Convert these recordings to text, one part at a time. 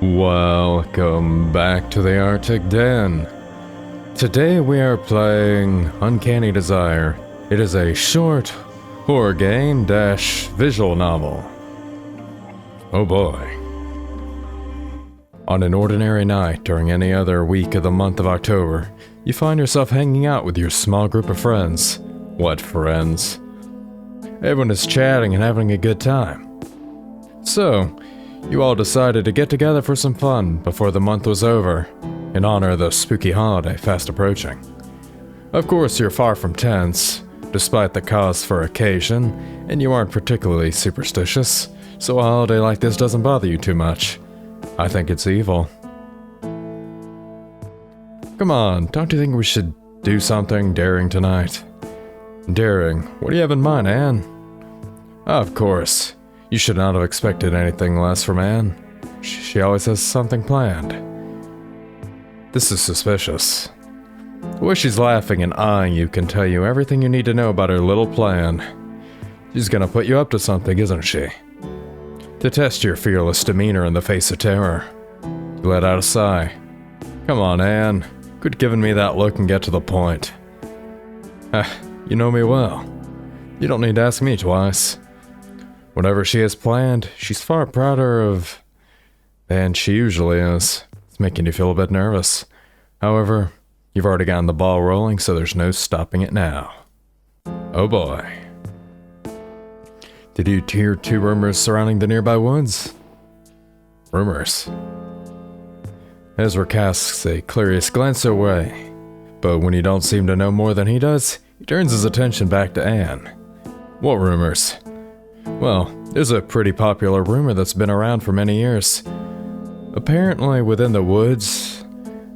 Welcome back to the Arctic Den. Today we are playing Uncanny Desire. It is a short horror game dash visual novel. Oh boy. On an ordinary night during any other week of the month of October, you find yourself hanging out with your small group of friends. What friends? Everyone is chatting and having a good time. So, you all decided to get together for some fun before the month was over, in honor of the spooky holiday fast approaching. Of course, you're far from tense, despite the cause for occasion, and you aren't particularly superstitious, so a holiday like this doesn't bother you too much. I think it's evil. Come on, don't you think we should do something daring tonight? Daring? What do you have in mind, Anne? Of course. You should not have expected anything less from Anne. She always has something planned. This is suspicious. The way she's laughing and eyeing you can tell you everything you need to know about her little plan. She's gonna put you up to something, isn't she? To test your fearless demeanor in the face of terror. You let out a sigh. Come on, Anne. Quit giving me that look and get to the point. You know me well. You don't need to ask me twice. Whatever she has planned, she's far prouder of than she usually is. It's making you feel a bit nervous. However, you've already gotten the ball rolling, so there's no stopping it now. Oh boy. Did you hear two rumors surrounding the nearby woods? Rumors. Ezra casts a curious glance away, but when you don't seem to know more than he does, he turns his attention back to Anne. What rumors? Well, there's a pretty popular rumor that's been around for many years. Apparently, within the woods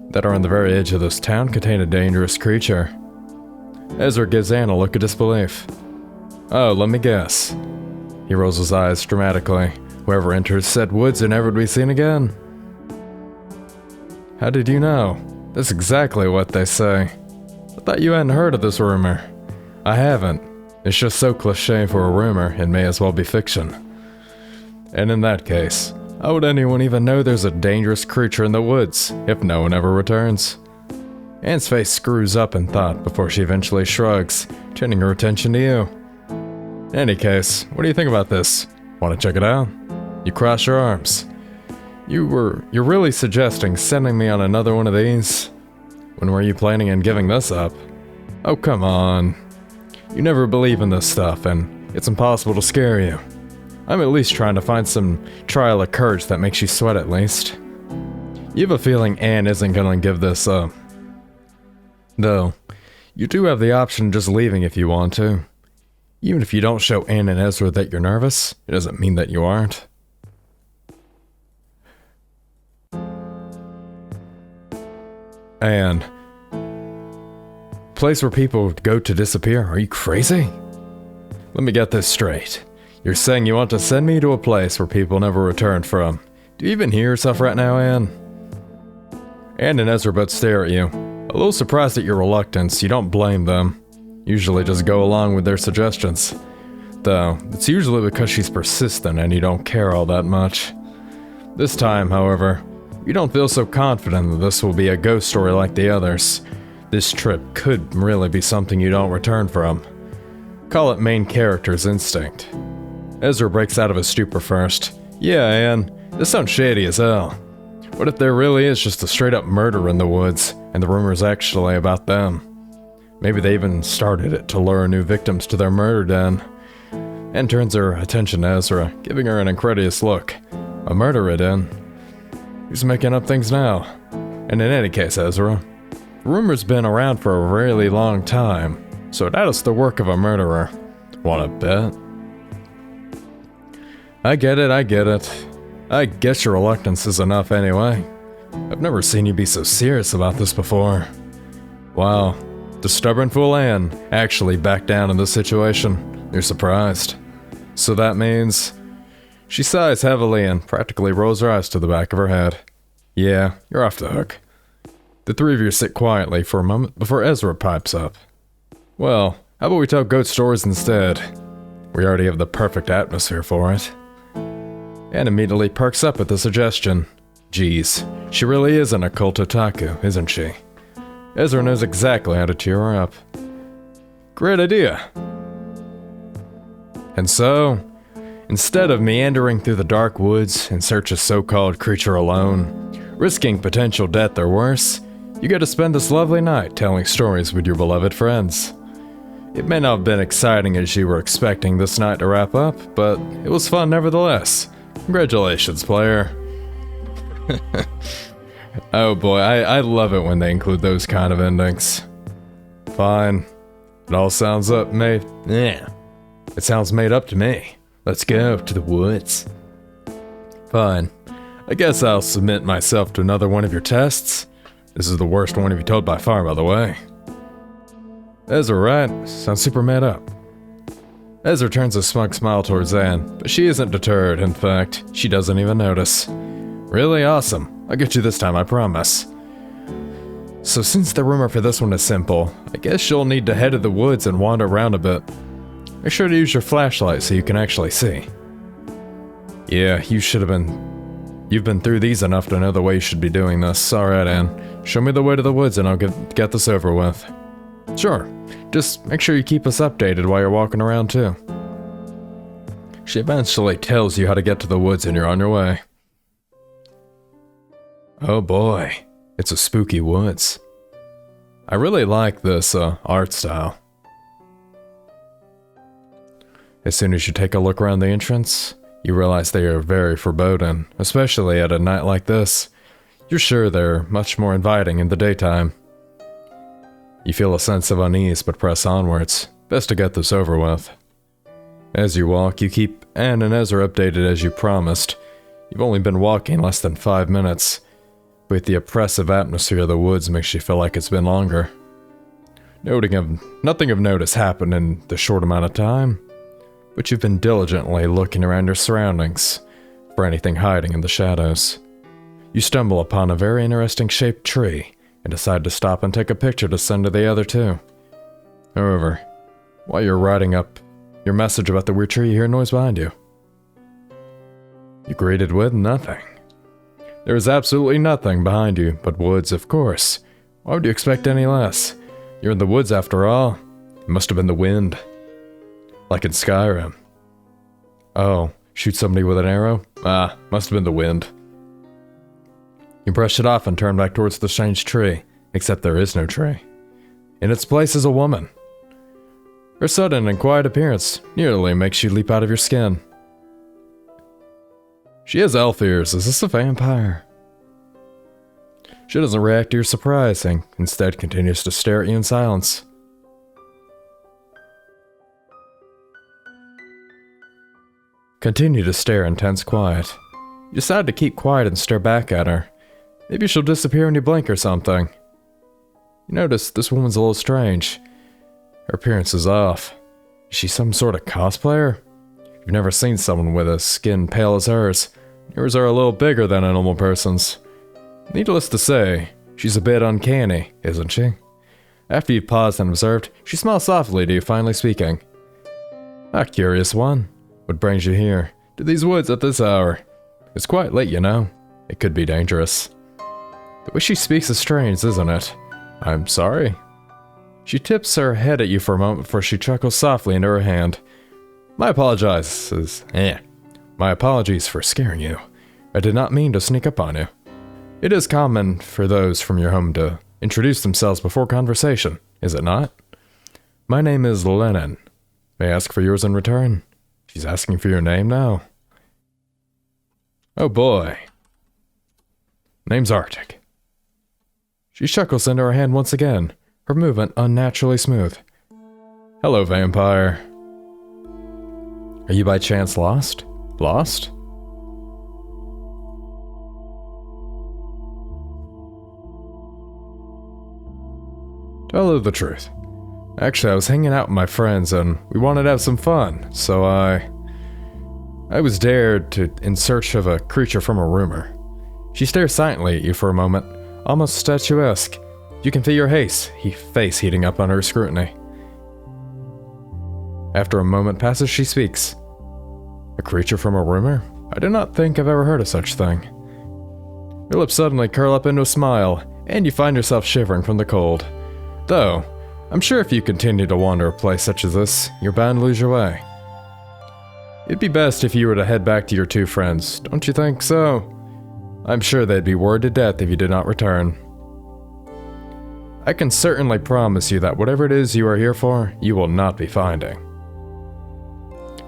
that are on the very edge of this town contain a dangerous creature. Ezra gives Anne a look of disbelief. Oh, let me guess. He rolls his eyes dramatically. Whoever enters said woods are never to be seen again. How did you know? That's exactly what they say. I thought you hadn't heard of this rumor. I haven't. It's just so cliché for a rumor, it may as well be fiction. And in that case, how would anyone even know there's a dangerous creature in the woods if no one ever returns? Anne's face screws up in thought before she eventually shrugs, turning her attention to you. In any case, what do you think about this? Want to check it out? You cross your arms. You're really suggesting sending me on another one of these? When were you planning on giving this up? Oh, come on. You never believe in this stuff, and it's impossible to scare you. I'm at least trying to find some trial of courage that makes you sweat at least. You have a feeling Anne isn't gonna give this up. Though, you do have the option of just leaving if you want to. Even if you don't show Anne and Ezra that you're nervous, it doesn't mean that you aren't. Anne. Place where people go to disappear? Are you crazy? Let me get this straight. You're saying you want to send me to a place where people never return from. Do you even hear yourself right now, Anne? Anne and Ezra both stare at you. A little surprised at your reluctance, you don't blame them. Usually just go along with their suggestions. Though, it's usually because she's persistent and you don't care all that much. This time, however, you don't feel so confident that this will be a ghost story like the others. This trip could really be something you don't return from. Call it main character's instinct. Ezra breaks out of his stupor first. Yeah, Anne, this sounds shady as hell. What if there really is just a straight-up murder in the woods, and the rumor's actually about them? Maybe they even started it to lure new victims to their murder den. Anne turns her attention to Ezra, giving her an incredulous look. A murder den? Who's making up things now? And in any case, Ezra, rumor's been around for a really long time, so that is the work of a murderer. Wanna bet? I get it. I guess your reluctance is enough anyway. I've never seen you be so serious about this before. Wow, the stubborn fool Anne actually backed down in this situation. You're surprised. So that means... She sighs heavily and practically rolls her eyes to the back of her head. Yeah, you're off the hook. The three of you sit quietly for a moment before Ezra pipes up. Well, how about we tell ghost stories instead? We already have the perfect atmosphere for it. Anne immediately perks up at the suggestion. Geez, she really is an occult otaku, isn't she? Ezra knows exactly how to cheer her up. Great idea. And so, instead of meandering through the dark woods in search of so-called creature alone, risking potential death or worse, you get to spend this lovely night telling stories with your beloved friends. It may not have been exciting as you were expecting this night to wrap up, but it was fun nevertheless. Congratulations, player. Oh boy, I love it when they include those kind of endings. Fine. It all sounds it sounds made up to me. Let's go to the woods. Fine. I guess I'll submit myself to another one of your tests. This is the worst one of you told by far, by the way. Ezra, right? Sounds super made up. Ezra turns a smug smile towards Anne, but she isn't deterred. In fact, she doesn't even notice. Really awesome. I'll get you this time, I promise. So since the rumor for this one is simple, I guess you'll need to head to the woods and wander around a bit. Make sure to use your flashlight so you can actually see. Yeah, you've been through these enough to know the way you should be doing this. Alright, Anne. Show me the way to the woods and I'll get this over with. Sure. Just make sure you keep us updated while you're walking around too. She eventually tells you how to get to the woods and you're on your way. Oh boy, it's a spooky woods. I really like this art style. As soon as you take a look around the entrance, you realize they are very foreboding, especially at a night like this. You're sure they're much more inviting in the daytime. You feel a sense of unease but press onwards. Best to get this over with. As you walk, you keep Anne and Ezra updated as you promised. You've only been walking less than 5 minutes, but the oppressive atmosphere of the woods makes you feel like it's been longer. Nothing of notice happened in the short amount of time, but you've been diligently looking around your surroundings for anything hiding in the shadows. You stumble upon a very interesting shaped tree and decide to stop and take a picture to send to the other two. However, while you're writing up your message about the weird tree, you hear a noise behind you. You greeted with nothing. There is absolutely nothing behind you but woods, of course. Why would you expect any less? You're in the woods after all. It must have been the wind. Like in Skyrim. Oh, shoot somebody with an arrow? Must have been the wind. You brush it off and turn back towards the strange tree, except there is no tree. In its place is a woman. Her sudden and quiet appearance nearly makes you leap out of your skin. She has elf ears. Is this a vampire? She doesn't react to your surprise and instead continues to stare at you in silence. Continue to stare in tense quiet. You decide to keep quiet and stare back at her. Maybe she'll disappear when you blink or something. You notice this woman's a little strange. Her appearance is off. Is she some sort of cosplayer? You've never seen someone with a skin pale as hers. Yours are a little bigger than a normal person's. Needless to say, she's a bit uncanny, isn't she? After you've paused and observed, she smiles softly to you, finally speaking. A curious one. What brings you here, to these woods at this hour? It's quite late, you know. It could be dangerous. The way she speaks is strange, isn't it? I'm sorry. She tips her head at you for a moment before she chuckles softly into her hand. My apologies for scaring you. I did not mean to sneak up on you. It is common for those from your home to introduce themselves before conversation, is it not? My name is Lennon. May I ask for yours in return? She's asking for your name now. Oh boy. Name's Arctic. She chuckles into her hand once again, her movement unnaturally smooth. Hello, vampire. Are you by chance lost? Lost? Tell her the truth. Actually, I was hanging out with my friends and we wanted to have some fun, so I was dared in search of a creature from a rumor. She stares silently at you for a moment, almost statuesque. You can feel your face heating up under her scrutiny. After a moment passes, she speaks. A creature from a rumor? I do not think I've ever heard of such thing. Your lips suddenly curl up into a smile, and you find yourself shivering from the cold. Though, I'm sure if you continue to wander a place such as this, you're bound to lose your way. It'd be best if you were to head back to your two friends, don't you think so? I'm sure they'd be worried to death if you did not return. I can certainly promise you that whatever it is you are here for, you will not be finding.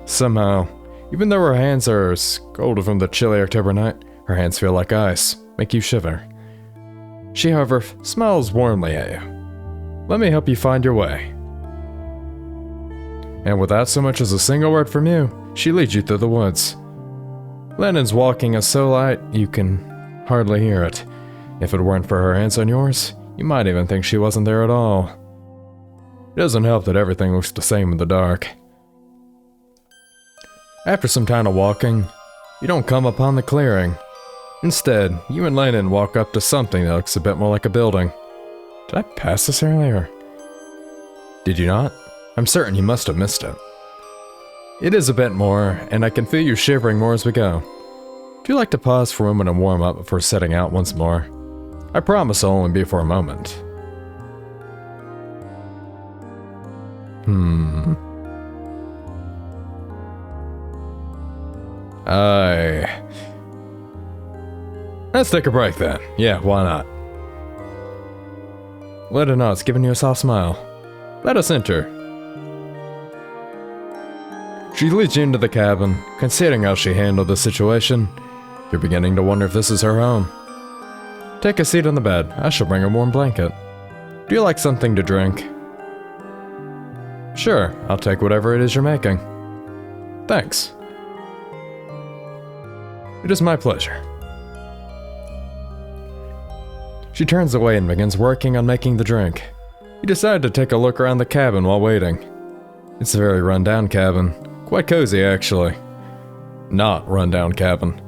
Somehow, even though her hands are cold from the chilly October night, her hands feel like ice, make you shiver. She, however, smiles warmly at you. Let me help you find your way. And without so much as a single word from you, she leads you through the woods. Lennon's walking is so light, you can hardly hear it. If it weren't for her hands on yours, you might even think she wasn't there at all. It doesn't help that everything looks the same in the dark. After some time of walking, you don't come upon the clearing. Instead, you and Lennon walk up to something that looks a bit more like a building. Did I pass this earlier? Did you not? I'm certain you must have missed it. It is a bit more, and I can feel you shivering more as we go. Do you like to pause for a moment and warm up before setting out once more? I promise I'll only be for a moment. Let's take a break then. Yeah, why not? Let her know it's giving you a soft smile. Let us enter. She leads you into the cabin. Considering how she handled the situation, you're beginning to wonder if this is her home. Take a seat on the bed. I shall bring a warm blanket. Do you like something to drink? Sure, I'll take whatever it is you're making. Thanks. It is my pleasure. She turns away and begins working on making the drink. You decide to take a look around the cabin while waiting. It's a very run-down cabin. Quite cozy, actually. Not run-down cabin.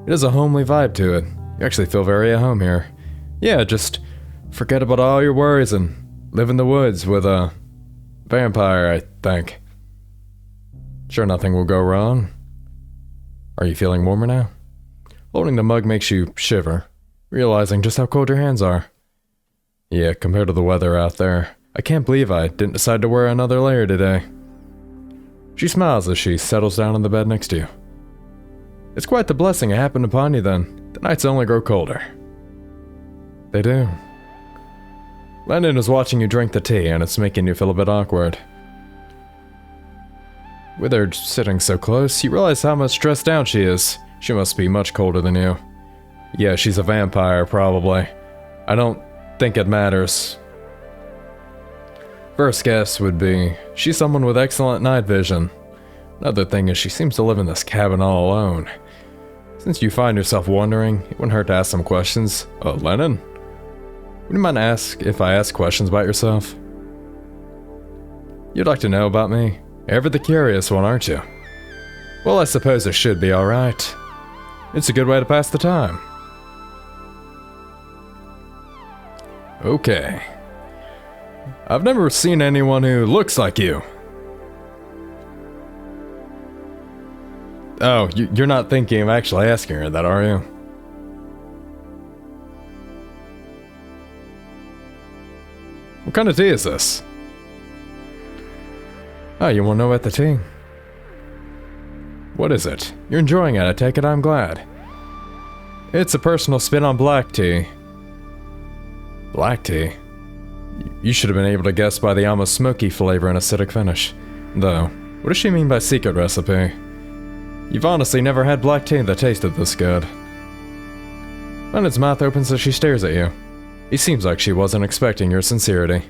It has a homely vibe to it. You actually feel very at home here. Yeah, just forget about all your worries and live in the woods with a vampire, I think. Sure nothing will go wrong. Are you feeling warmer now? Holding the mug makes you shiver, realizing just how cold your hands are. Yeah, compared to the weather out there, I can't believe I didn't decide to wear another layer today. She smiles as she settles down on the bed next to you. It's quite the blessing it happened upon you then. The nights only grow colder. They do. Lennon is watching you drink the tea and it's making you feel a bit awkward. With her sitting so close, you realize how much stressed out she is. She must be much colder than you. Yeah, she's a vampire, probably. I don't think it matters. First guess would be, she's someone with excellent night vision. Another thing is she seems to live in this cabin all alone. Since you find yourself wondering, it wouldn't hurt to ask some questions. Lennon? Would you mind if I ask questions about yourself? You'd like to know about me? Ever the curious one, aren't you? Well, I suppose it should be alright. It's a good way to pass the time. Okay. I've never seen anyone who looks like you. Oh, you're not thinking of actually asking her that, are you? What kind of tea is this? Oh, you want to know about the tea? What is it? You're enjoying it, I take it, I'm glad. It's a personal spin on black tea. Black tea? You should have been able to guess by the almost smoky flavor and acidic finish. Though, what does she mean by secret recipe? You've honestly never had black tea that tasted this good. Lennon's mouth opens as she stares at you. It seems like she wasn't expecting your sincerity.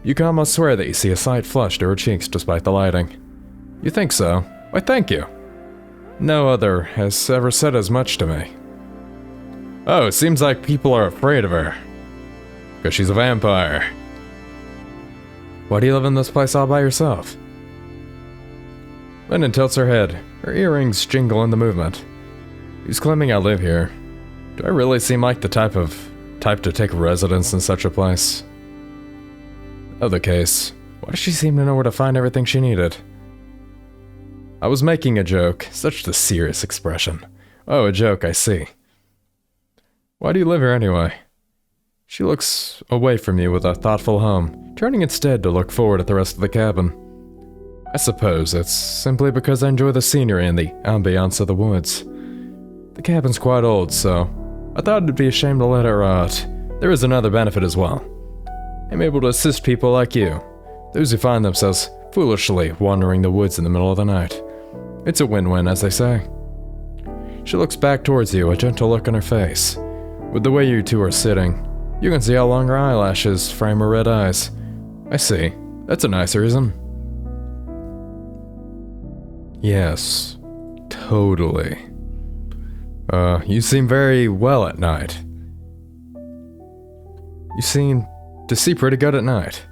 You can almost swear that you see a slight flush to her cheeks despite the lighting. You think so? Why, thank you. No other has ever said as much to me. Oh, it seems like people are afraid of her. Because she's a vampire. Why do you live in this place all by yourself? Lennon tilts her head. Her earrings jingle in the movement. Who's claiming I live here? Do I really seem like the type to take residence in such a place? Other case, why does she seem to know where to find everything she needed? I was making a joke. Such the serious expression. Oh, a joke, I see. Why do you live here anyway? She looks away from you with a thoughtful hum, turning instead to look forward at the rest of the cabin. I suppose it's simply because I enjoy the scenery and the ambiance of the woods. The cabin's quite old, so I thought it'd be a shame to let it rot. There is another benefit as well. I'm able to assist people like you, those who find themselves foolishly wandering the woods in the middle of the night. It's a win-win, as they say. She looks back towards you, a gentle look on her face. With the way you two are sitting, you can see how long her eyelashes frame her red eyes. I see. That's a nice reason. Yes, totally. You seem very well at night. You seem to see pretty good at night.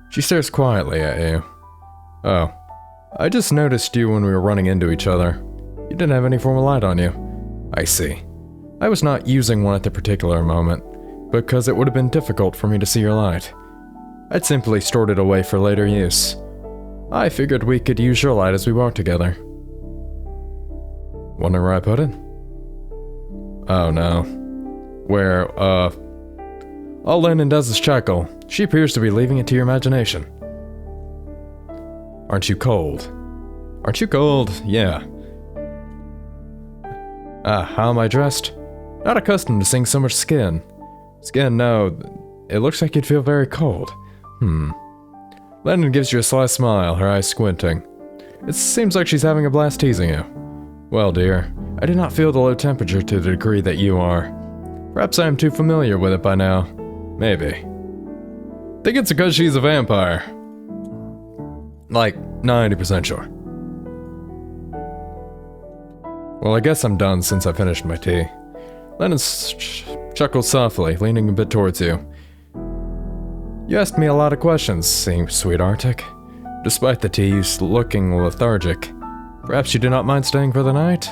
She stares quietly at you. Oh, I just noticed you when we were running into each other. You didn't have any form of light on you. I see. I was not using one at the particular moment, because it would have been difficult for me to see your light. I'd simply stored it away for later use. I figured we could use your light as we walk together. Wonder where I put it? Oh no. Where, all Lennon does is chuckle. She appears to be leaving it to your imagination. Aren't you cold? Aren't you cold? Yeah. How am I dressed? Not accustomed to seeing so much skin. Skin, no. It looks like you'd feel very cold. Lennon gives you a sly smile, her eyes squinting. It seems like she's having a blast teasing you. Well, dear, I do not feel the low temperature to the degree that you are. Perhaps I am too familiar with it by now. Maybe. Think it's because she's a vampire. Like, 90% sure. Well, I guess I'm done since I finished my tea. Lennon chuckled softly, leaning a bit towards you. You asked me a lot of questions, sweetheart. Despite the tea looking lethargic. Perhaps you do not mind staying for the night?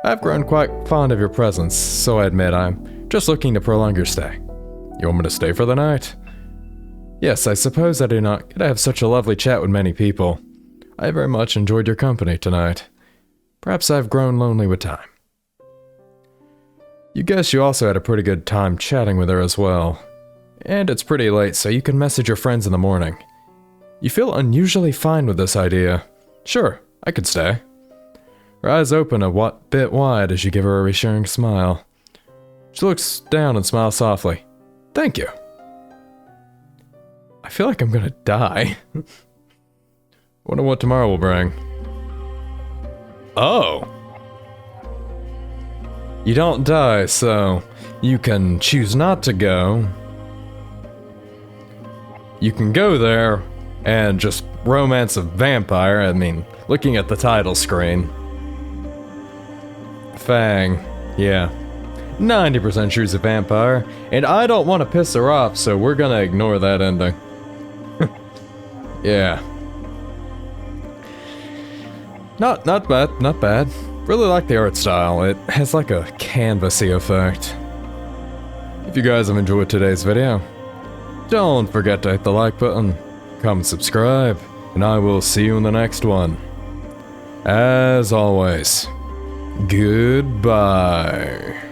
I've grown quite fond of your presence, so I admit I'm just looking to prolong your stay. You want me to stay for the night? Yes, I suppose I do not get to have such a lovely chat with many people. I very much enjoyed your company tonight. Perhaps I've grown lonely with time. You guess you also had a pretty good time chatting with her as well. And it's pretty late, so you can message your friends in the morning. You feel unusually fine with this idea. Sure, I could stay. Her eyes open a bit wide as you give her a reassuring smile. She looks down and smiles softly. Thank you. I feel like I'm gonna die. Wonder what tomorrow will bring. Oh! You don't die, so you can choose not to go. You can go there and just romance a vampire. I mean, looking at the title screen. Fang, yeah. 90% sure she's a vampire, and I don't want to piss her off, so we're gonna ignore that ending. Yeah. Not bad, not bad. Really like the art style. It has like a canvasy effect. If you guys have enjoyed today's video, don't forget to hit the like button, comment, subscribe, and I will see you in the next one. As always, goodbye.